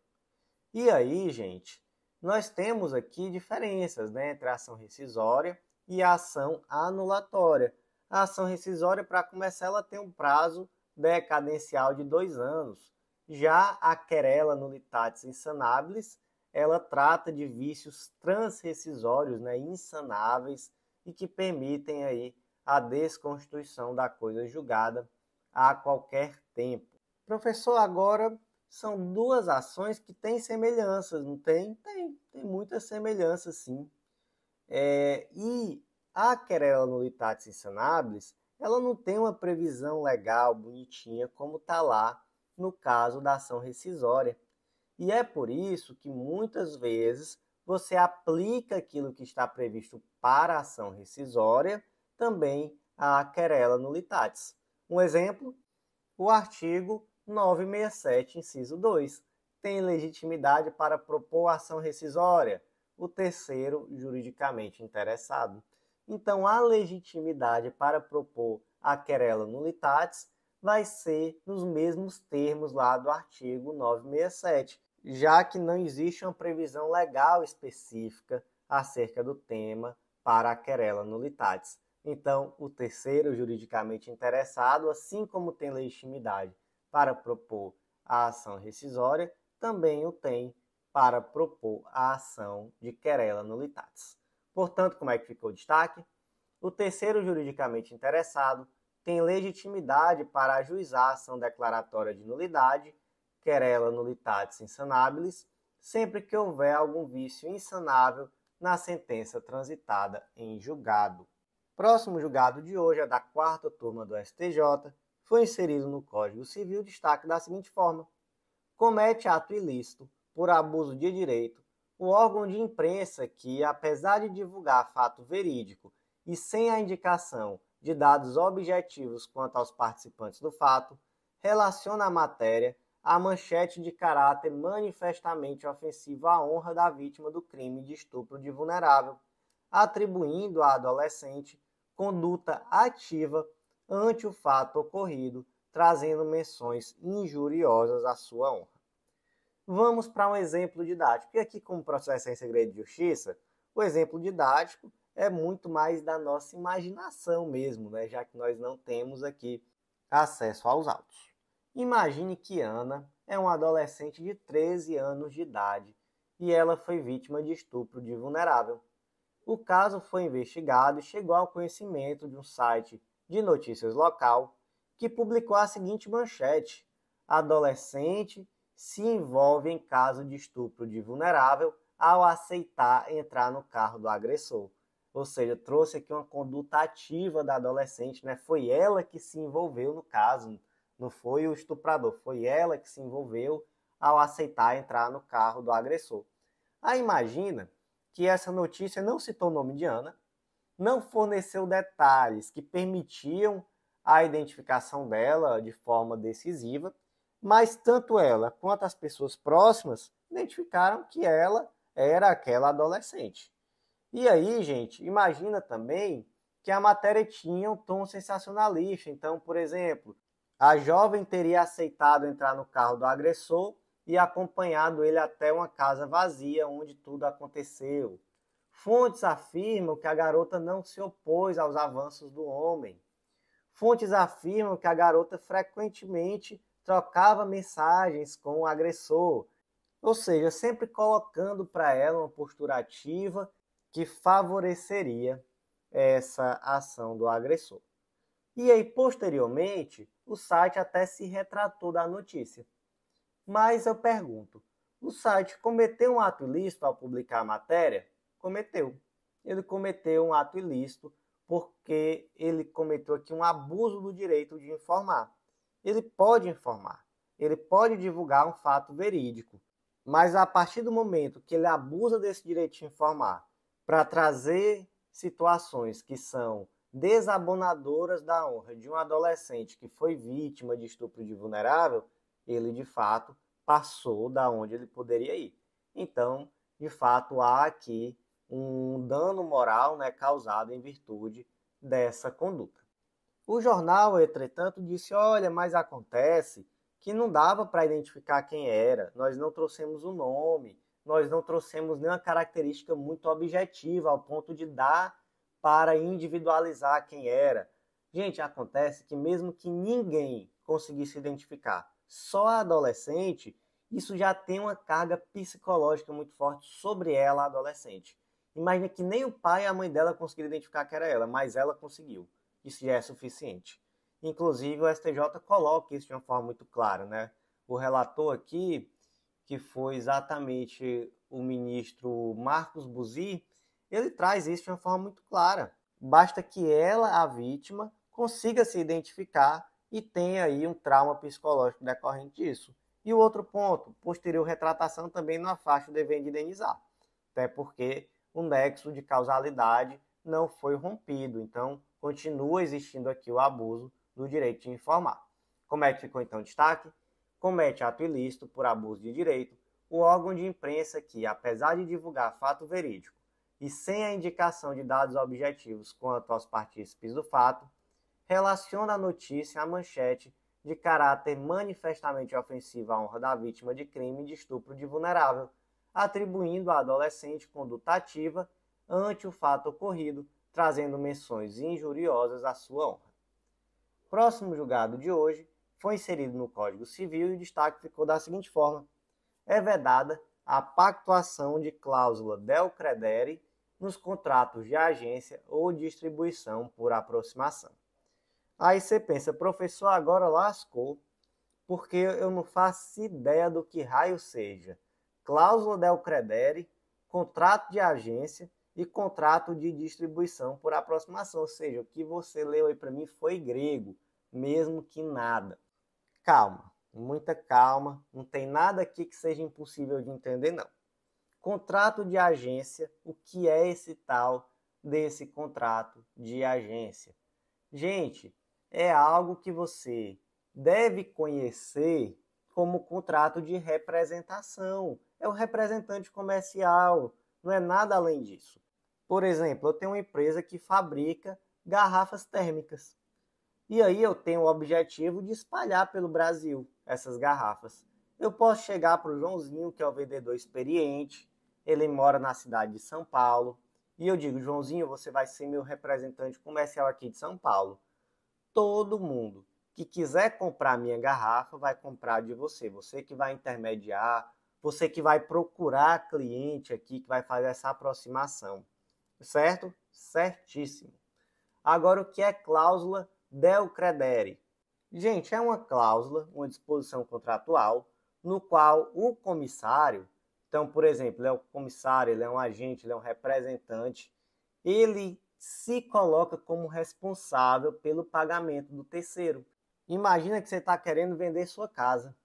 E aí, gente, nós temos aqui diferenças, entre a ação rescisória e a ação anulatória. A ação rescisória, para começar, ela tem um prazo decadencial de 2 anos. Já a querela nullitatis insanabilis, ela trata de vícios transrescisórios, insanáveis, e que permitem aí a desconstituição da coisa julgada a qualquer tempo. Professor, agora são duas ações que têm semelhanças, não tem? Tem muitas semelhanças, sim. E a querela nullitatis insanabilis, ela não tem uma previsão legal, bonitinha, como está lá no caso da ação rescisória. E é por isso que muitas vezes você aplica aquilo que está previsto para a ação rescisória também à querela nullitatis. Um exemplo, o artigo 967, inciso 2, tem legitimidade para propor ação rescisória, o terceiro juridicamente interessado. Então, a legitimidade para propor a querela nullitatis vai ser nos mesmos termos lá do artigo 967, já que não existe uma previsão legal específica acerca do tema para a querela nullitatis. Então, o terceiro juridicamente interessado, assim como tem legitimidade para propor a ação rescisória, também o tem para propor a ação de querela nullitatis. Portanto, como é que ficou o destaque? O terceiro juridicamente interessado tem legitimidade para ajuizar a ação declaratória de nulidade, querela nullitatis insanabilis, sempre que houver algum vício insanável na sentença transitada em julgado. Próximo julgado de hoje é da 4ª turma do STJ, foi inserido no Código Civil destaque da seguinte forma: comete ato ilícito por abuso de direito o órgão de imprensa que, apesar de divulgar fato verídico e sem a indicação de dados objetivos quanto aos participantes do fato, relaciona a matéria à manchete de caráter manifestamente ofensivo à honra da vítima do crime de estupro de vulnerável, atribuindo à adolescente conduta ativa ante o fato ocorrido, trazendo menções injuriosas à sua honra. Vamos para um exemplo didático. E aqui, como o processo é em segredo de justiça, o exemplo didático é muito mais da nossa imaginação mesmo, já que nós não temos aqui acesso aos autos. Imagine que Ana é uma adolescente de 13 anos de idade e ela foi vítima de estupro de vulnerável. O caso foi investigado e chegou ao conhecimento de um site de notícias local que publicou a seguinte manchete: adolescente se envolve em caso de estupro de vulnerável ao aceitar entrar no carro do agressor. Ou seja, trouxe aqui uma conduta ativa da adolescente, Foi ela que se envolveu no caso, não foi o estuprador, foi ela que se envolveu ao aceitar entrar no carro do agressor. Aí imagina que essa notícia não citou o nome de Ana, não forneceu detalhes que permitiam a identificação dela de forma decisiva, mas tanto ela quanto as pessoas próximas identificaram que ela era aquela adolescente. E aí, gente, imagina também que a matéria tinha um tom sensacionalista. Então, por exemplo, a jovem teria aceitado entrar no carro do agressor e acompanhado ele até uma casa vazia onde tudo aconteceu. Fontes afirmam que a garota não se opôs aos avanços do homem. Fontes afirmam que a garota frequentemente trocava mensagens com o agressor, ou seja, sempre colocando para ela uma postura ativa que favoreceria essa ação do agressor. E aí, posteriormente, o site até se retratou da notícia. Mas eu pergunto, o site cometeu um ato ilícito ao publicar a matéria? Cometeu. Ele cometeu um ato ilícito porque ele cometeu aqui um abuso do direito de informar. Ele pode informar, ele pode divulgar um fato verídico, mas a partir do momento que ele abusa desse direito de informar para trazer situações que são desabonadoras da honra de um adolescente que foi vítima de estupro de vulnerável, ele de fato passou da onde ele poderia ir. Então, de fato, há aqui um dano moral causado em virtude dessa conduta. O jornal, entretanto, disse, olha, mas acontece que não dava para identificar quem era, nós não trouxemos o nome, nós não trouxemos nenhuma característica muito objetiva ao ponto de dar para individualizar quem era. Gente, acontece que mesmo que ninguém conseguir se identificar. Só a adolescente, isso já tem uma carga psicológica muito forte sobre ela, a adolescente. Imagina que nem o pai e a mãe dela conseguiram identificar que era ela, mas ela conseguiu. Isso já é suficiente. Inclusive, o STJ coloca isso de uma forma muito clara, né? O relator aqui, que foi exatamente o ministro Marcos Buzzi, ele traz isso de uma forma muito clara. Basta que ela, a vítima, consiga se identificar e tenha aí um trauma psicológico decorrente disso. E o outro ponto, posterior retratação também não afasta o dever de indenizar, até porque o nexo de causalidade não foi rompido, então continua existindo aqui o abuso do direito de informar. Como é que ficou então o destaque? Comete ato ilícito por abuso de direito o órgão de imprensa que, apesar de divulgar fato verídico e sem a indicação de dados objetivos quanto aos partícipes do fato, relaciona a notícia à manchete de caráter manifestamente ofensivo à honra da vítima de crime de estupro de vulnerável, atribuindo à adolescente conduta ativa ante o fato ocorrido, trazendo menções injuriosas à sua honra. Próximo julgado de hoje foi inserido no Código Civil e o destaque ficou da seguinte forma: é vedada a pactuação de cláusula del credere nos contratos de agência ou distribuição por aproximação. Aí você pensa, professor, agora lascou, porque eu não faço ideia do que raio seja cláusula del credere, contrato de agência e contrato de distribuição por aproximação. Ou seja, o que você leu aí para mim foi grego, mesmo que nada. Calma, muita calma, não tem nada aqui que seja impossível de entender, não. Contrato de agência, o que é esse tal desse contrato de agência? Gente, é algo que você deve conhecer como contrato de representação. É o representante comercial, não é nada além disso. Por exemplo, eu tenho uma empresa que fabrica garrafas térmicas. E aí eu tenho o objetivo de espalhar pelo Brasil essas garrafas. Eu posso chegar para o Joãozinho, que é o vendedor experiente, ele mora na cidade de São Paulo, e eu digo, Joãozinho, você vai ser meu representante comercial aqui de São Paulo. Todo mundo que quiser comprar minha garrafa vai comprar de você. Você que vai intermediar, você que vai procurar cliente aqui, que vai fazer essa aproximação. Certo? Certíssimo. Agora, o que é cláusula del credere? Gente, é uma cláusula, uma disposição contratual, no qual o comissário, então, por exemplo, ele é o comissário, ele é um agente, ele é um representante, ele se coloca como responsável pelo pagamento do terceiro. Imagina que você está querendo vender sua casa.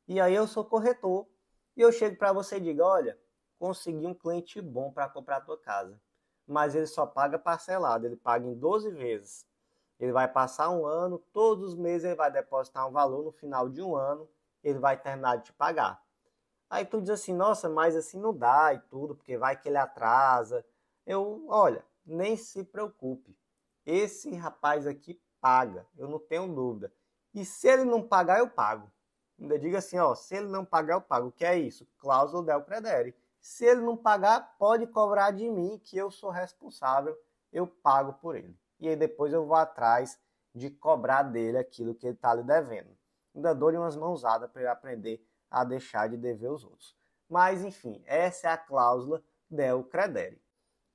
E aí eu sou corretor. E eu chego para você e digo, olha, consegui um cliente bom para comprar a tua casa. Mas ele só paga parcelado, ele paga em 12 vezes. Ele vai passar um ano, todos os meses ele vai depositar um valor, no final de um ano ele vai terminar de te pagar. Aí tu diz assim, nossa, mas assim não dá e tudo, porque vai que ele atrasa. Olha, nem se preocupe. Esse rapaz aqui paga, eu não tenho dúvida. E se ele não pagar, eu pago. Ainda diga assim, ó, se ele não pagar, eu pago. O que é isso? Cláusula del credere. Se ele não pagar, pode cobrar de mim, que eu sou responsável, eu pago por ele. E aí depois eu vou atrás de cobrar dele aquilo que ele está lhe devendo. Ainda dou-lhe umas mãozadas para ele aprender a deixar de dever os outros. Mas, enfim, essa é a cláusula del credere.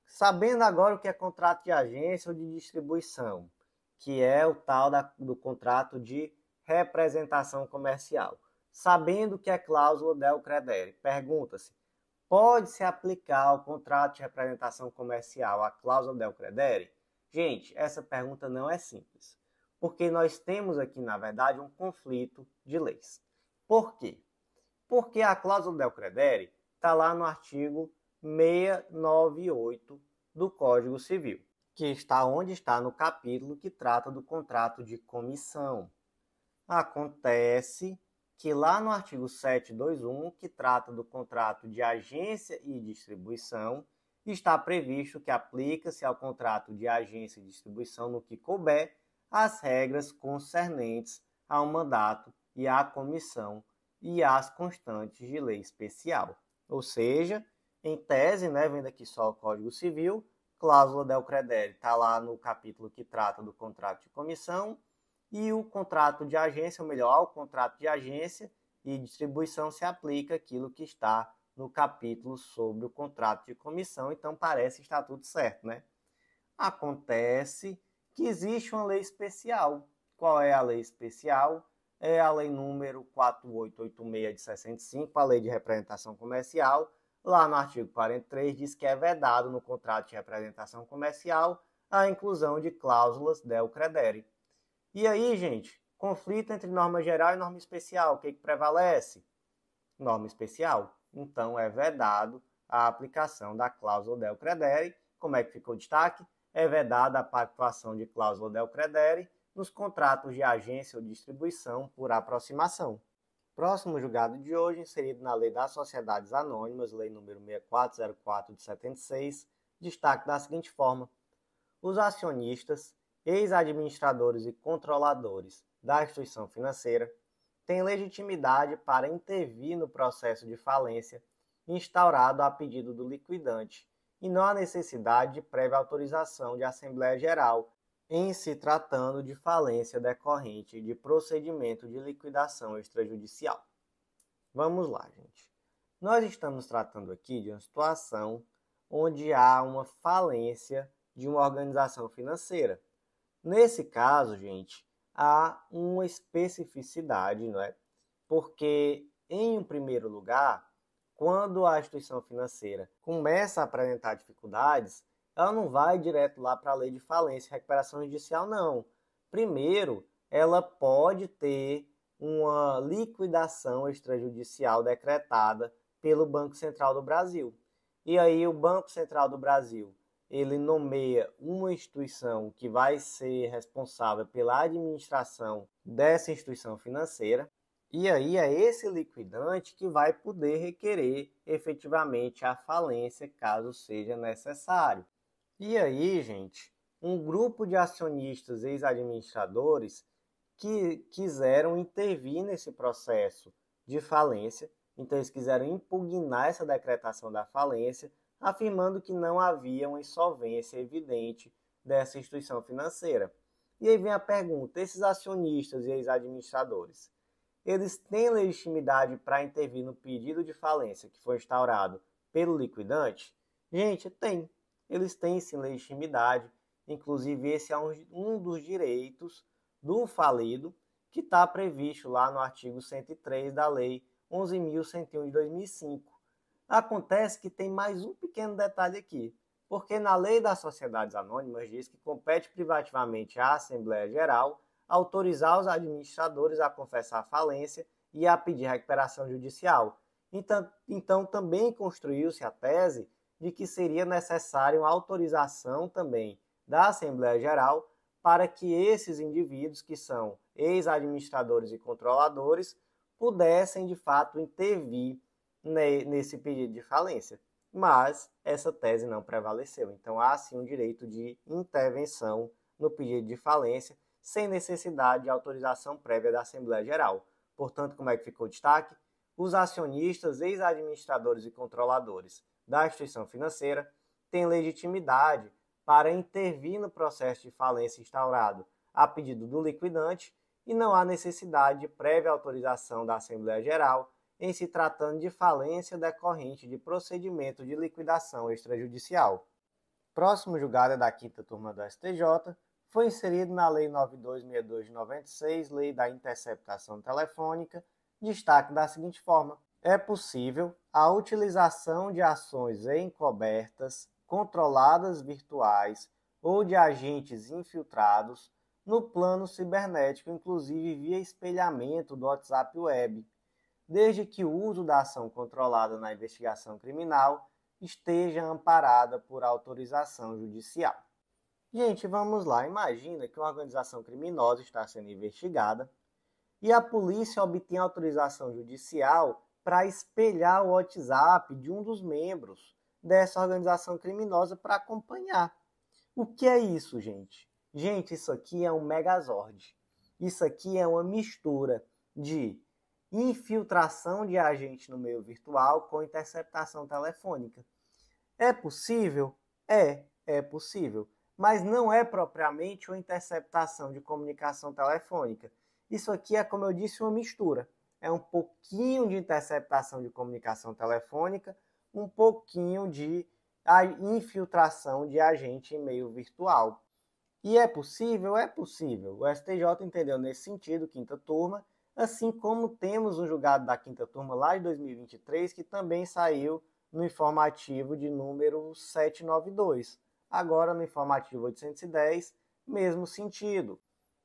Sabendo agora o que é contrato de agência ou de distribuição, que é o tal do contrato de representação comercial. Sabendo o que é cláusula del credere, pergunta-se, pode-se aplicar ao contrato de representação comercial a cláusula del credere? Gente, essa pergunta não é simples, porque nós temos aqui, na verdade, um conflito de leis. Por quê? Porque a cláusula del credere está lá no artigo 698 do Código Civil, que está onde está no capítulo que trata do contrato de comissão. Acontece que lá no artigo 721, que trata do contrato de agência e distribuição, está previsto que aplica-se ao contrato de agência e distribuição no que couber as regras concernentes ao mandato e à comissão e às constantes de lei especial. Ou seja, em tese, vendo aqui só o Código Civil, cláusula del credere está lá no capítulo que trata do contrato de comissão e o contrato de agência, ou melhor, ao contrato de agência e distribuição se aplica aquilo que está no capítulo sobre o contrato de comissão, então parece estar tudo certo, né? Acontece que existe uma lei especial. Qual é a lei especial? É a lei número 4886 de 65, a lei de representação comercial. Lá no artigo 43 diz que é vedado no contrato de representação comercial a inclusão de cláusulas del credere. E aí, gente, conflito entre norma geral e norma especial, o que prevalece? Norma especial. Então, é vedado a aplicação da cláusula del credere. Como é que ficou o destaque? É vedada a pactuação de cláusula del credere nos contratos de agência ou distribuição por aproximação. Próximo julgado de hoje, inserido na Lei das Sociedades Anônimas, Lei nº 6404 de 76, destaque da seguinte forma: os acionistas, ex-administradores e controladores da instituição financeira têm legitimidade para intervir no processo de falência instaurado a pedido do liquidante e não há necessidade de prévia autorização de Assembleia Geral em se tratando de falência decorrente de procedimento de liquidação extrajudicial. Vamos lá, gente. Nós estamos tratando aqui de uma situação onde há uma falência de uma organização financeira. Nesse caso, gente, há uma especificidade, não é? Porque, em primeiro lugar, quando a instituição financeira começa a apresentar dificuldades, ela não vai direto lá para a lei de falência e recuperação judicial, não. Primeiro, ela pode ter uma liquidação extrajudicial decretada pelo Banco Central do Brasil. E aí o Banco Central do Brasil, ele nomeia uma instituição que vai ser responsável pela administração dessa instituição financeira. E aí é esse liquidante que vai poder requerer efetivamente a falência, caso seja necessário. E aí, gente, um grupo de acionistas ex-administradores que quiseram intervir nesse processo de falência, então eles quiseram impugnar essa decretação da falência, afirmando que não havia uma insolvência evidente dessa instituição financeira. E aí vem a pergunta: esses acionistas e ex-administradores, eles têm legitimidade para intervir no pedido de falência que foi instaurado pelo liquidante? Gente, tem. Eles têm sim legitimidade, inclusive esse é um dos direitos do falido que está previsto lá no artigo 103 da Lei 11.101 de 2005. Acontece que tem mais um pequeno detalhe aqui, porque na Lei das Sociedades Anônimas diz que compete privativamente à Assembleia Geral autorizar os administradores a confessar falência e a pedir recuperação judicial. Então também construiu-se a tese de que seria necessária uma autorização também da Assembleia Geral para que esses indivíduos, que são ex-administradores e controladores, pudessem de fato intervir nesse pedido de falência. Mas essa tese não prevaleceu. Então há sim um direito de intervenção no pedido de falência, sem necessidade de autorização prévia da Assembleia Geral. Portanto, como é que ficou o destaque? Os acionistas, ex-administradores e controladores da instituição financeira têm legitimidade para intervir no processo de falência instaurado a pedido do liquidante e não há necessidade de prévia autorização da Assembleia Geral em se tratando de falência decorrente de procedimento de liquidação extrajudicial. Próximo julgado é da 5ª turma do STJ, foi inserido na Lei 9262 de 96, Lei da Interceptação Telefônica, destaque da seguinte forma: é possível a utilização de ações encobertas, controladas virtuais ou de agentes infiltrados no plano cibernético, inclusive via espelhamento do WhatsApp Web, desde que o uso da ação controlada na investigação criminal esteja amparada por autorização judicial. Gente, vamos lá. Imagina que uma organização criminosa está sendo investigada e a polícia obtém autorização judicial para espelhar o WhatsApp de um dos membros dessa organização criminosa para acompanhar. O que é isso, gente? Gente, isso aqui é um megazord. Isso aqui é uma mistura de infiltração de agente no meio virtual com interceptação telefônica. É possível? É possível. mas não é propriamente uma interceptação de comunicação telefônica. Isso aqui é, como eu disse, uma mistura. É um pouquinho de interceptação de comunicação telefônica, um pouquinho de infiltração de agente em meio virtual. E é possível? É possível. O STJ entendeu nesse sentido, quinta turma, assim como temos um julgado da quinta turma lá de 2023, que também saiu no informativo de número 792. Agora no informativo 810, mesmo sentido.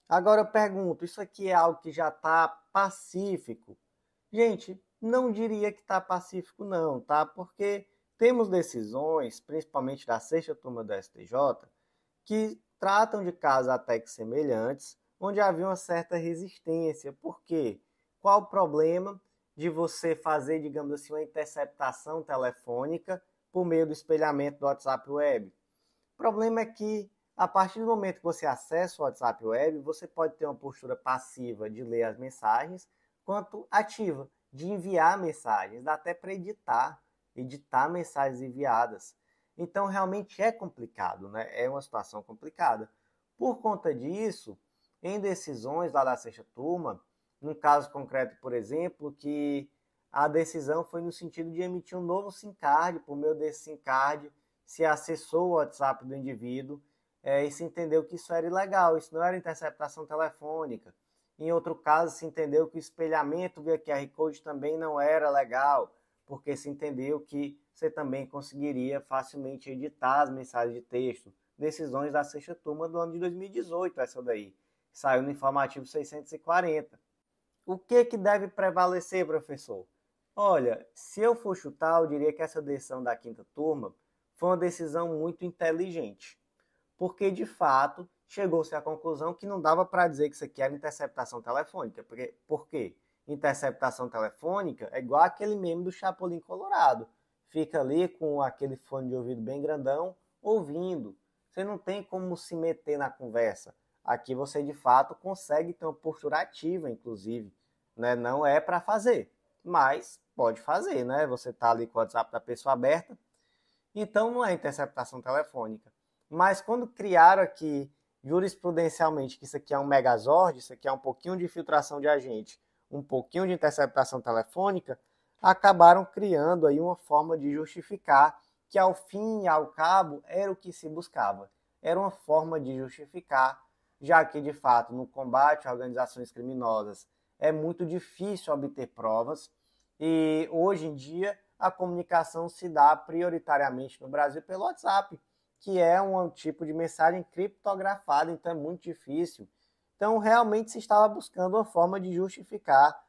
Agora eu pergunto, isso aqui é algo que já está pacífico? Gente, não diria que está pacífico não, tá? Porque temos decisões, principalmente da sexta turma do STJ, que tratam de casos até que semelhantes, onde havia uma certa resistência. Por quê? Qual o problema de você fazer, digamos assim, uma interceptação telefônica por meio do espelhamento do WhatsApp Web? O problema é que, a partir do momento que você acessa o WhatsApp Web, você pode ter uma postura passiva de ler as mensagens, quanto ativa de enviar mensagens, dá até para editar mensagens enviadas. Então, realmente é complicado, né? É uma situação complicada. Por conta disso, em decisões lá da sexta turma, num caso concreto, por exemplo, que a decisão foi no sentido de emitir um novo SIM card, por meio desse SIM card se acessou o WhatsApp do indivíduo e se entendeu que isso era ilegal, isso não era interceptação telefônica. Em outro caso, se entendeu que o espelhamento via QR Code também não era legal, porque se entendeu que você também conseguiria facilmente editar as mensagens de texto. Decisões da sexta turma do ano de 2018, essa daí. Saiu no informativo 640. O que deve prevalecer, professor? Olha, se eu for chutar, eu diria que essa decisão da quinta turma foi uma decisão muito inteligente. Porque, de fato, chegou-se à conclusão que não dava para dizer que isso aqui era interceptação telefônica. Por quê? Interceptação telefônica é igual aquele meme do Chapolin Colorado. Fica ali com aquele fone de ouvido bem grandão, ouvindo. Você não tem como se meter na conversa. Aqui você, de fato, consegue ter uma postura ativa, inclusive. Né? Não é para fazer, mas pode fazer, né? Você está ali com o WhatsApp da pessoa aberta. Então, não é interceptação telefônica. Mas quando criaram aqui, jurisprudencialmente, que isso aqui é um megazord, isso aqui é um pouquinho de filtração de agente, um pouquinho de interceptação telefônica, acabaram criando aí uma forma de justificar que, ao fim e ao cabo, era o que se buscava. Era uma forma de justificar, já que, de fato, no combate a organizações criminosas é muito difícil obter provas e, hoje em dia, a comunicação se dá prioritariamente no Brasil pelo WhatsApp, que é um tipo de mensagem criptografada, então é muito difícil. Então, realmente se estava buscando uma forma de justificar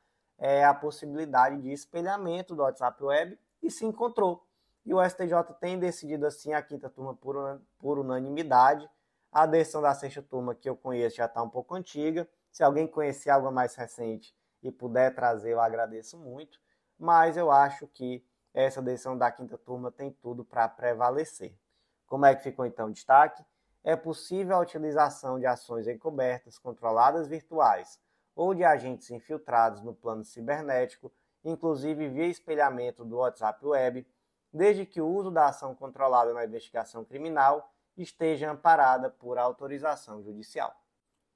a possibilidade de espelhamento do WhatsApp Web e se encontrou. E o STJ tem decidido assim a quinta turma por unanimidade. A decisão da sexta turma que eu conheço já está um pouco antiga. Se alguém conhecer algo mais recente e puder trazer, eu agradeço muito. Mas eu acho que essa decisão da quinta turma tem tudo para prevalecer. Como é que ficou então o destaque? É possível a utilização de ações encobertas, controladas virtuais ou de agentes infiltrados no plano cibernético, inclusive via espelhamento do WhatsApp Web, desde que o uso da ação controlada na investigação criminal esteja amparada por autorização judicial.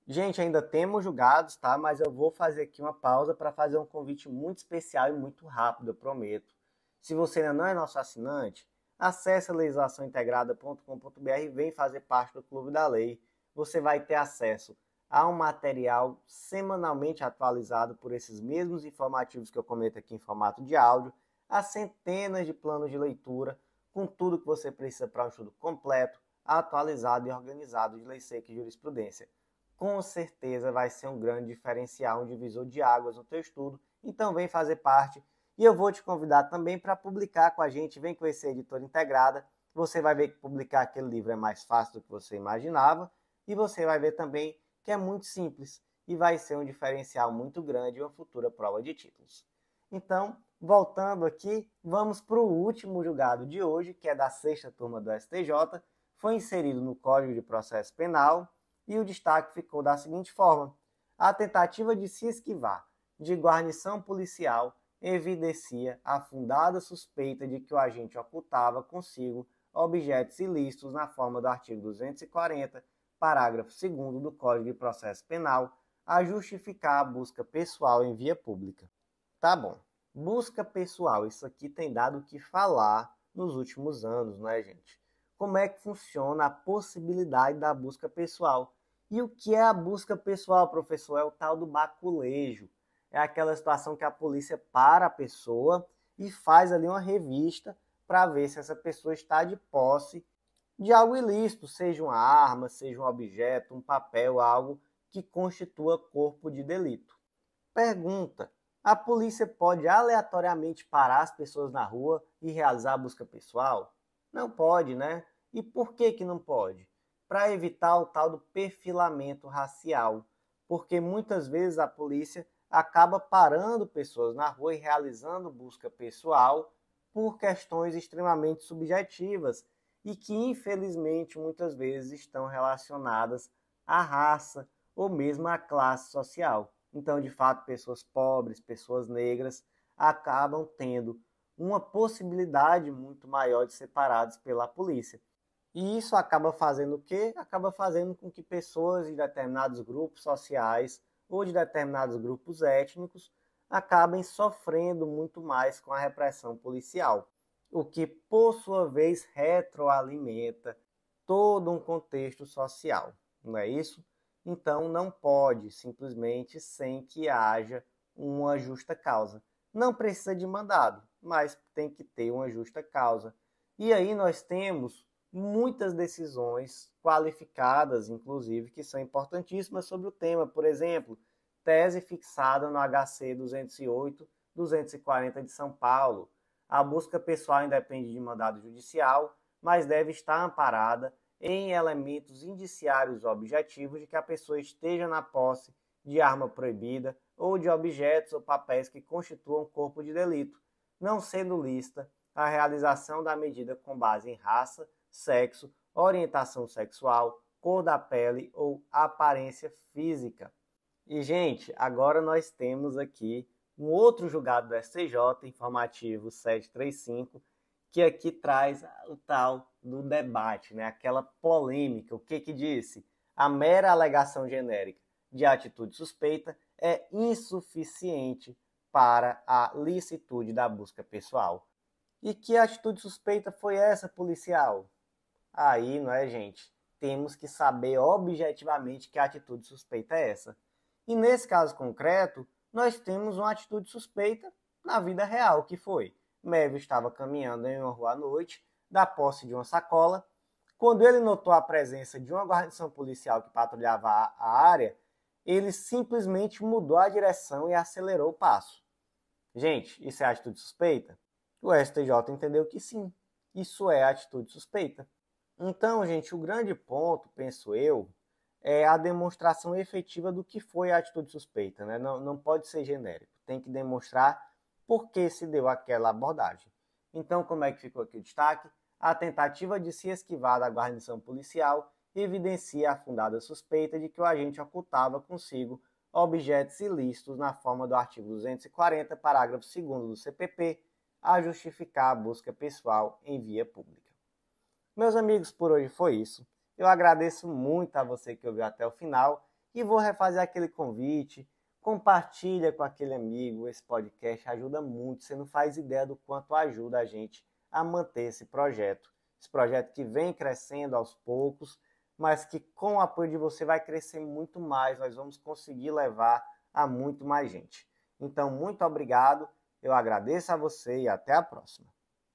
Gente, ainda temos julgados, tá? Mas eu vou fazer aqui uma pausa para fazer um convite muito especial e muito rápido, eu prometo. Se você ainda não é nosso assinante, acesse legislaçãointegrada.com.br e vem fazer parte do Clube da Lei. Você vai ter acesso a um material semanalmente atualizado por esses mesmos informativos que eu comento aqui em formato de áudio, a centenas de planos de leitura, com tudo que você precisa para um estudo completo, atualizado e organizado de lei seca e jurisprudência. Com certeza vai ser um grande diferencial, um divisor de águas no teu estudo, então vem fazer parte. E eu vou te convidar também para publicar com a gente, vem conhecer a Editora Integrada. Você vai ver que publicar aquele livro é mais fácil do que você imaginava. E você vai ver também que é muito simples e vai ser um diferencial muito grande em uma futura prova de títulos. Então, voltando aqui, vamos para o último julgado de hoje, que é da sexta turma do STJ. Foi inserido no Código de Processo Penal e o destaque ficou da seguinte forma. A tentativa de se esquivar de guarnição policial evidencia a fundada suspeita de que o agente ocultava consigo objetos ilícitos na forma do artigo 240, parágrafo 2º do Código de Processo Penal, a justificar a busca pessoal em via pública. Tá bom. Busca pessoal, isso aqui tem dado o que falar nos últimos anos, não é, gente? Como é que funciona a possibilidade da busca pessoal? E o que é a busca pessoal, professor? É o tal do baculejo. É aquela situação que a polícia para a pessoa e faz ali uma revista para ver se essa pessoa está de posse de algo ilícito, seja uma arma, seja um objeto, um papel, algo que constitua corpo de delito. Pergunta: a polícia pode aleatoriamente parar as pessoas na rua e realizar a busca pessoal? Não pode, né? E por que não pode? Para evitar o tal do perfilamento racial, porque muitas vezes a polícia acaba parando pessoas na rua e realizando busca pessoal por questões extremamente subjetivas e que, infelizmente, muitas vezes estão relacionadas à raça ou mesmo à classe social. Então, de fato, pessoas pobres, pessoas negras, acabam tendo uma possibilidade muito maior de ser paradas pela polícia. E isso acaba fazendo o quê? Acaba fazendo com que pessoas de determinados grupos sociais ou de determinados grupos étnicos acabem sofrendo muito mais com a repressão policial, o que, por sua vez, retroalimenta todo um contexto social, não é isso? Então, não pode simplesmente sem que haja uma justa causa. Não precisa de mandado, mas tem que ter uma justa causa. E aí nós temos muitas decisões qualificadas, inclusive, que são importantíssimas sobre o tema. Por exemplo, tese fixada no HC 208/240 de São Paulo. A busca pessoal independe de mandado judicial, mas deve estar amparada em elementos indiciários objetivos de que a pessoa esteja na posse de arma proibida ou de objetos ou papéis que constituam corpo de delito, não sendo lícita a realização da medida com base em raça, sexo, orientação sexual, cor da pele ou aparência física. E, gente, agora nós temos aqui um outro julgado do STJ, informativo 735, que aqui traz o tal do debate, né? Aquela polêmica. O que disse? A mera alegação genérica de atitude suspeita é insuficiente para a licitude da busca pessoal. E que atitude suspeita foi essa, policial? Aí, não é, gente? Temos que saber objetivamente que atitude suspeita é essa. E nesse caso concreto, nós temos uma atitude suspeita na vida real, que foi: Mévio estava caminhando em uma rua à noite, da posse de uma sacola. Quando ele notou a presença de uma guarnição policial que patrulhava a área, ele simplesmente mudou a direção e acelerou o passo. Gente, isso é atitude suspeita? O STJ entendeu que sim, isso é atitude suspeita. Então, gente, o grande ponto, penso eu, é a demonstração efetiva do que foi a atitude suspeita, né? Não pode ser genérico, tem que demonstrar por que se deu aquela abordagem. Então, como é que ficou aqui o destaque? A tentativa de se esquivar da guarnição policial evidencia a fundada suspeita de que o agente ocultava consigo objetos ilícitos na forma do artigo 240, parágrafo 2º do CPP, a justificar a busca pessoal em via pública. Meus amigos, por hoje foi isso. Eu agradeço muito a você que ouviu até o final e vou refazer aquele convite. Compartilha com aquele amigo, esse podcast ajuda muito. Você não faz ideia do quanto ajuda a gente a manter esse projeto. Esse projeto que vem crescendo aos poucos, mas que com o apoio de você vai crescer muito mais. Nós vamos conseguir levar a muito mais gente. Então, muito obrigado. Eu agradeço a você e até a próxima.